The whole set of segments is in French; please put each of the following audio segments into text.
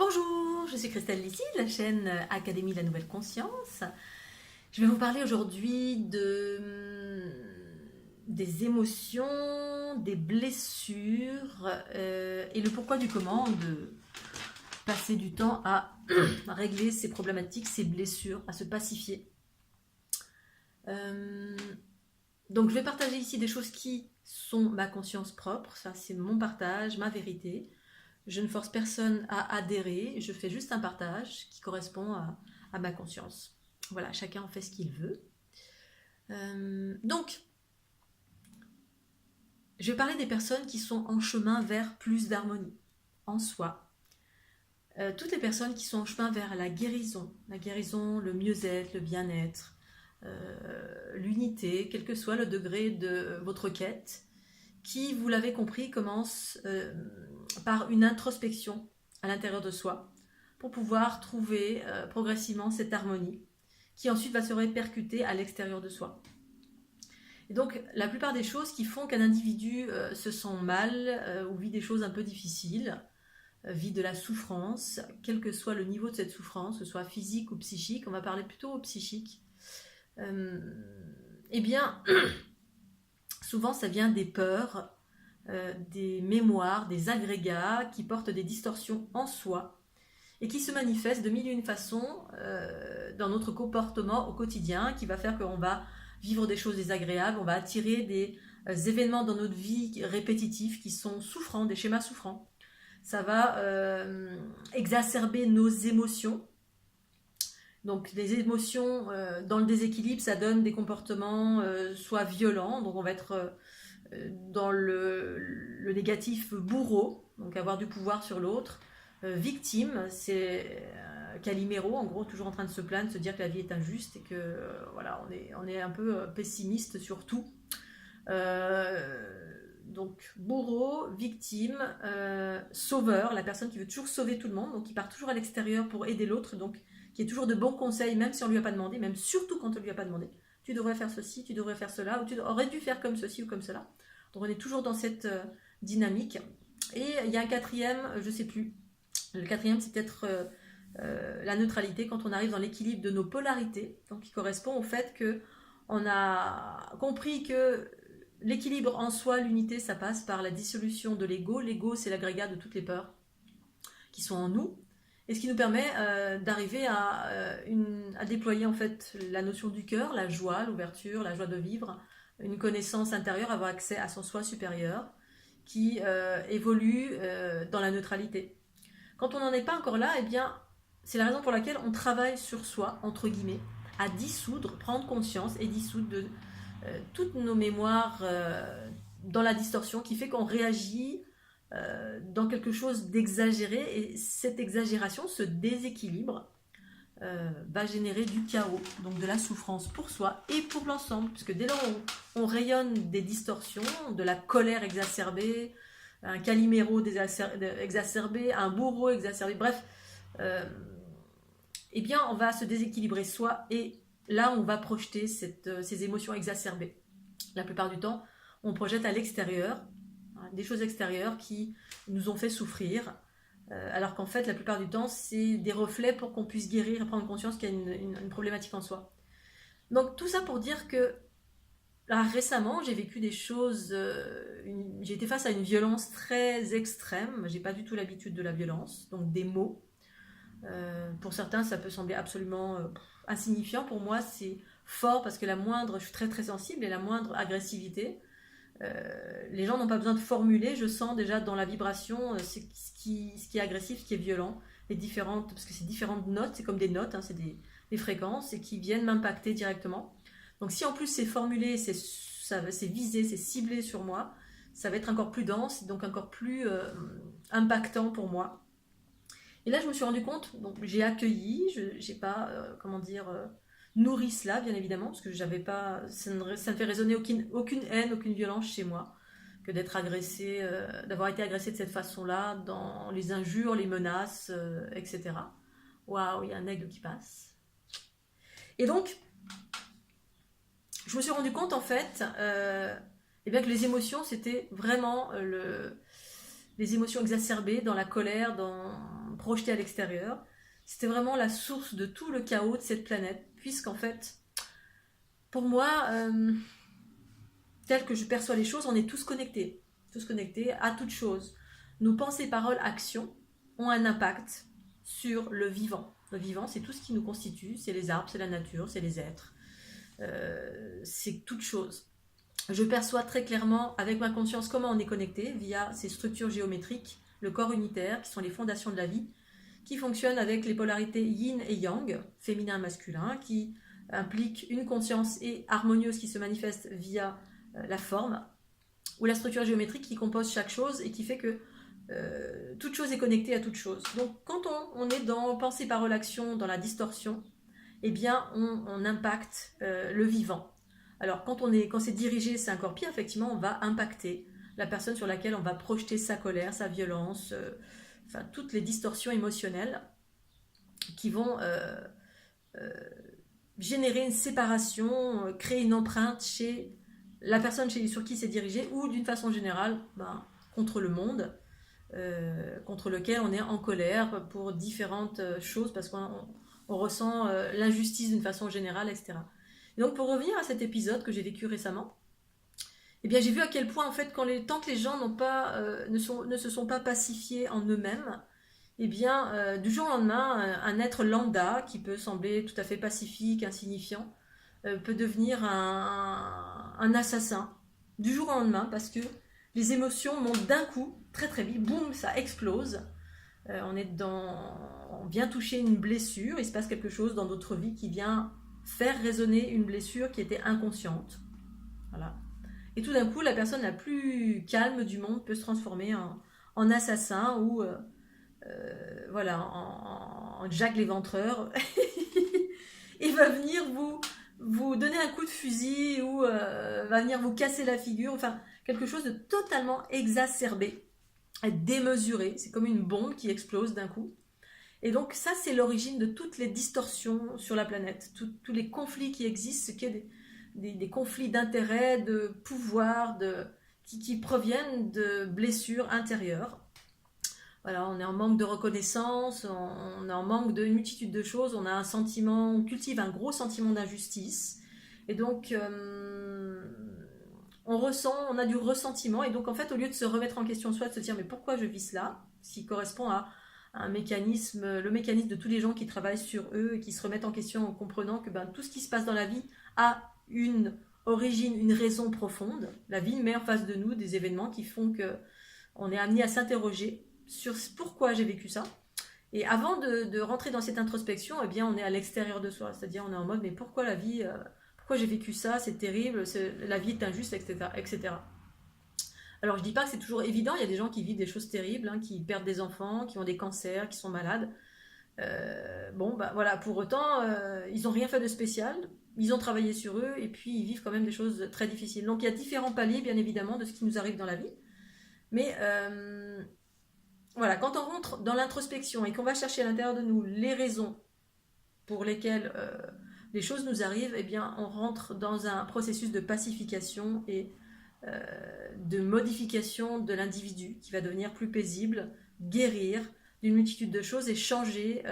Bonjour, je suis Christelle Lissy de la chaîne Académie de la Nouvelle Conscience. Je vais vous parler aujourd'hui des émotions, des blessures et le pourquoi du comment de passer du temps à régler ces problématiques, ces blessures, à se pacifier. Donc je vais partager ici des choses qui sont ma conscience propre, ça c'est mon partage, ma vérité. Je ne force personne à adhérer, je fais juste un partage qui correspond à ma conscience. Voilà, chacun en fait ce qu'il veut. Donc, je vais parler des personnes qui sont en chemin vers plus d'harmonie en soi. Toutes les personnes qui sont en chemin vers la guérison, le mieux-être, le bien-être, l'unité, quel que soit le degré de votre quête, qui, vous l'avez compris, commence par une introspection à l'intérieur de soi pour pouvoir trouver progressivement cette harmonie qui ensuite va se répercuter à l'extérieur de soi. Et donc, la plupart des choses qui font qu'un individu se sent mal ou vit des choses un peu difficiles, vit de la souffrance, quel que soit le niveau de cette souffrance, que ce soit physique ou psychique, on va parler plutôt au psychique, eh bien, souvent ça vient des peurs, des mémoires, des agrégats qui portent des distorsions en soi et qui se manifestent de mille et une façons dans notre comportement au quotidien, qui va faire qu'on va vivre des choses désagréables, on va attirer des événements dans notre vie répétitifs qui sont souffrants, des schémas souffrants. Ça va exacerber nos émotions. Donc les émotions dans le déséquilibre, ça donne des comportements soit violents, donc on va être dans le négatif bourreau, donc avoir du pouvoir sur l'autre. Victime, c'est Calimero, en gros, toujours en train de se plaindre, de se dire que la vie est injuste et que voilà, on est un peu pessimiste sur tout. Donc bourreau, victime, sauveur, la personne qui veut toujours sauver tout le monde, donc qui part toujours à l'extérieur pour aider l'autre, donc qui est toujours de bons conseils, même si on ne lui a pas demandé, même surtout quand on ne lui a pas demandé. Tu devrais faire ceci, tu devrais faire cela, ou tu aurais dû faire comme ceci ou comme cela. Donc on est toujours dans cette dynamique. Et il y a un quatrième, je ne sais plus. Le quatrième, c'est peut-être la neutralité, quand on arrive dans l'équilibre de nos polarités, donc qui correspond au fait qu'on a compris que l'équilibre en soi, l'unité, ça passe par la dissolution de l'ego. L'ego, c'est l'agrégat de toutes les peurs qui sont en nous. Et ce qui nous permet d'arriver à déployer en fait la notion du cœur, la joie, l'ouverture, la joie de vivre, une connaissance intérieure, avoir accès à son soi supérieur qui évolue dans la neutralité. Quand on n'en est pas encore là, eh bien, c'est la raison pour laquelle on travaille sur soi, entre guillemets, à dissoudre, prendre conscience et dissoudre de toutes nos mémoires dans la distorsion qui fait qu'on réagit dans quelque chose d'exagéré, et cette exagération, ce déséquilibre va générer du chaos, donc de la souffrance pour soi et pour l'ensemble, puisque dès lors où on rayonne des distorsions, de la colère exacerbée, un Calimero exacerbé, un bourreau exacerbé, bref, eh bien on va se déséquilibrer soi, et là on va projeter ces émotions exacerbées. La plupart du temps, on projette à l'extérieur des choses extérieures qui nous ont fait souffrir, alors qu'en fait la plupart du temps c'est des reflets pour qu'on puisse guérir et prendre conscience qu'il y a une problématique en soi. Donc tout ça pour dire que là, récemment j'ai vécu des choses, j'ai été face à une violence très extrême, j'ai pas du tout l'habitude de la violence, donc des mots, pour certains ça peut sembler absolument insignifiant, pour moi c'est fort parce que je suis très très sensible, et la moindre agressivité, les gens n'ont pas besoin de formuler, je sens déjà dans la vibration ce qui est agressif, ce qui est violent, parce que c'est différentes notes, c'est comme des notes, hein, c'est des fréquences, et qui viennent m'impacter directement. Donc si en plus c'est formulé, c'est visé, c'est ciblé sur moi, ça va être encore plus dense, donc encore plus impactant pour moi. Et là je me suis rendu compte, donc j'ai accueilli, j'ai pas, nourri cela, bien évidemment, parce que j'avais pas, ça ne fait résonner aucune haine, aucune violence chez moi, que d'être agressée, d'avoir été agressée de cette façon-là, dans les injures, les menaces, etc. Waouh, il y a un aigle qui passe. Et donc, je me suis rendu compte en fait, eh bien que les émotions, c'était vraiment les émotions exacerbées dans la colère, projeté à l'extérieur. C'était vraiment la source de tout le chaos de cette planète, puisqu'en fait, pour moi, tel que je perçois les choses, on est tous connectés à toute chose. Nos pensées, paroles, actions ont un impact sur le vivant. Le vivant, c'est tout ce qui nous constitue, c'est les arbres, c'est la nature, c'est les êtres, c'est toute chose. Je perçois très clairement avec ma conscience comment on est connecté via ces structures géométriques, le corps unitaire, qui sont les fondations de la vie, qui fonctionnent avec les polarités yin et yang, féminin et masculin, qui impliquent une conscience harmonieuse qui se manifeste via la forme, ou la structure géométrique qui compose chaque chose et qui fait que toute chose est connectée à toute chose. Donc quand on est dans pensée, parole, action, dans la distorsion, eh bien on impacte le vivant. Alors quand c'est dirigé, c'est encore pire, effectivement on va impacter la personne sur laquelle on va projeter sa colère, sa violence, enfin toutes les distorsions émotionnelles qui vont générer une séparation, créer une empreinte chez la personne sur qui c'est dirigé, ou d'une façon générale contre le monde, contre lequel on est en colère pour différentes choses, parce qu'on ressent l'injustice d'une façon générale, etc. Et donc pour revenir à cet épisode que j'ai vécu récemment, eh bien j'ai vu à quel point en fait tant que les gens ne se sont pas pacifiés en eux-mêmes, eh bien du jour au lendemain, un être lambda qui peut sembler tout à fait pacifique, insignifiant, peut devenir un assassin du jour au lendemain, parce que les émotions montent d'un coup, très très vite, boum, ça explose. On vient toucher une blessure, il se passe quelque chose dans notre vie qui vient faire résonner une blessure qui était inconsciente. Voilà. Et tout d'un coup, la personne la plus calme du monde peut se transformer en assassin ou voilà, en Jack l'éventreur. Et va venir vous donner un coup de fusil ou va venir vous casser la figure, enfin quelque chose de totalement exacerbé, démesuré, c'est comme une bombe qui explose d'un coup. Et donc ça c'est l'origine de toutes les distorsions sur la planète, tous les conflits qui existent, ce qui est des conflits d'intérêt, de pouvoir, qui proviennent de blessures intérieures. Voilà, on est en manque de reconnaissance, on est en manque d'une multitude de choses, on cultive un gros sentiment d'injustice, et donc on a du ressentiment, et donc en fait au lieu de se remettre en question soi, de se dire mais pourquoi je vis cela, ce qui correspond à le mécanisme de tous les gens qui travaillent sur eux et qui se remettent en question en comprenant que tout ce qui se passe dans la vie a une origine, une raison profonde. La vie met en face de nous des événements qui font que on est amené à s'interroger sur pourquoi j'ai vécu ça. Et avant de rentrer dans cette introspection, eh bien, on est à l'extérieur de soi, c'est-à-dire on est en mode mais pourquoi la vie, pourquoi j'ai vécu ça, c'est terrible, la vie est injuste, etc., etc. Alors je dis pas que c'est toujours évident, il y a des gens qui vivent des choses terribles, qui perdent des enfants, qui ont des cancers, qui sont malades. Voilà, pour autant, ils n'ont rien fait de spécial, ils ont travaillé sur eux et puis ils vivent quand même des choses très difficiles. Donc il y a différents paliers, bien évidemment, de ce qui nous arrive dans la vie. Mais voilà, quand on rentre dans l'introspection et qu'on va chercher à l'intérieur de nous les raisons pour lesquelles les choses nous arrivent, eh bien on rentre dans un processus de pacification et de modification de l'individu qui va devenir plus paisible, guérir d'une multitude de choses et changer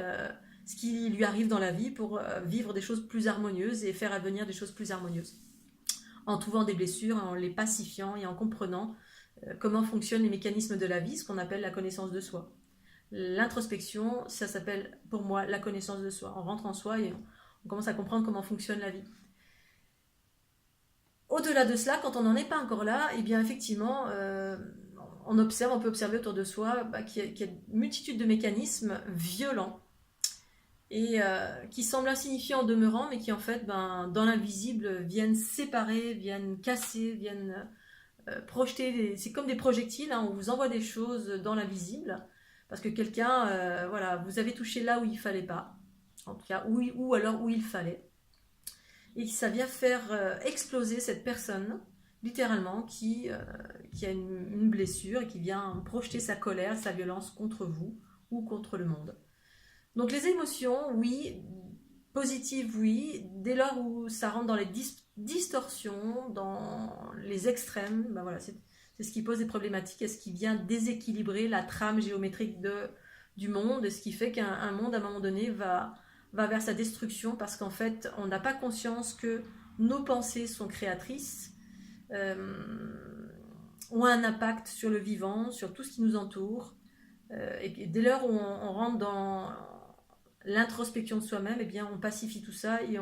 ce qui lui arrive dans la vie pour vivre des choses plus harmonieuses et faire advenir des choses plus harmonieuses. En trouvant des blessures, en les pacifiant et en comprenant comment fonctionnent les mécanismes de la vie, ce qu'on appelle la connaissance de soi. L'introspection, ça s'appelle pour moi la connaissance de soi. On rentre en soi et on commence à comprendre comment fonctionne la vie. Au-delà de cela, quand on n'en est pas encore là, eh bien effectivement, on peut observer autour de soi qu'il y a une multitude de mécanismes violents et qui semblent insignifiants en demeurant, mais qui en fait, dans l'invisible, viennent séparer, viennent casser, viennent projeter. C'est comme des projectiles, on vous envoie des choses dans l'invisible, parce que quelqu'un, vous avez touché là où il ne fallait pas, en tout cas, ou alors où il fallait. Et ça vient faire exploser cette personne, littéralement, qui a une blessure et qui vient projeter sa colère, sa violence contre vous ou contre le monde. Donc les émotions, oui, positives, oui, dès lors où ça rentre dans les distorsions, dans les extrêmes, c'est ce qui pose des problématiques et ce qui vient déséquilibrer la trame géométrique de du monde, ce qui fait qu'un monde, à un moment donné, va vers sa destruction, parce qu'en fait, on n'a pas conscience que nos pensées sont créatrices, ont un impact sur le vivant, sur tout ce qui nous entoure, et dès lors où on rentre dans l'introspection de soi-même, eh bien, on pacifie tout ça, et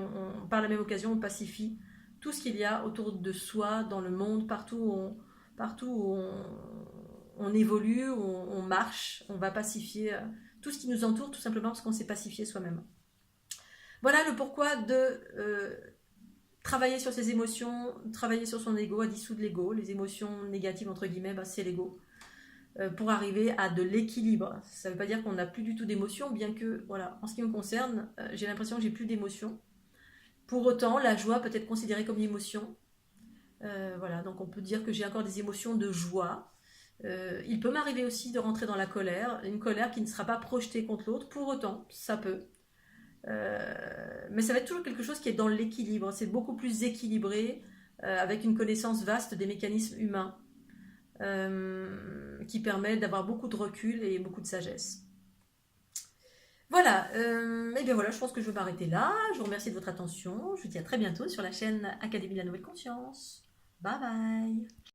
par la même occasion, on pacifie tout ce qu'il y a autour de soi, dans le monde, partout où on évolue, où on marche, on va pacifier tout ce qui nous entoure, tout simplement parce qu'on s'est pacifié soi-même. Voilà le pourquoi de travailler sur ses émotions, travailler sur son ego, à dissoudre l'ego. Les émotions négatives, entre guillemets, c'est l'ego. Pour arriver à de l'équilibre. Ça ne veut pas dire qu'on n'a plus du tout d'émotions, bien que, voilà, en ce qui me concerne, j'ai l'impression que j'ai plus d'émotions. Pour autant, la joie peut être considérée comme une émotion. Voilà, donc on peut dire que j'ai encore des émotions de joie. Il peut m'arriver aussi de rentrer dans la colère, une colère qui ne sera pas projetée contre l'autre. Pour autant, ça peut. Mais ça va être toujours quelque chose qui est dans l'équilibre. C'est beaucoup plus équilibré, avec une connaissance vaste des mécanismes humains, qui permet d'avoir beaucoup de recul et beaucoup de sagesse. Voilà, et bien voilà, je pense que je vais m'arrêter là. Je vous remercie de votre attention. Je vous dis à très bientôt sur la chaîne Académie de la Nouvelle Conscience. Bye bye.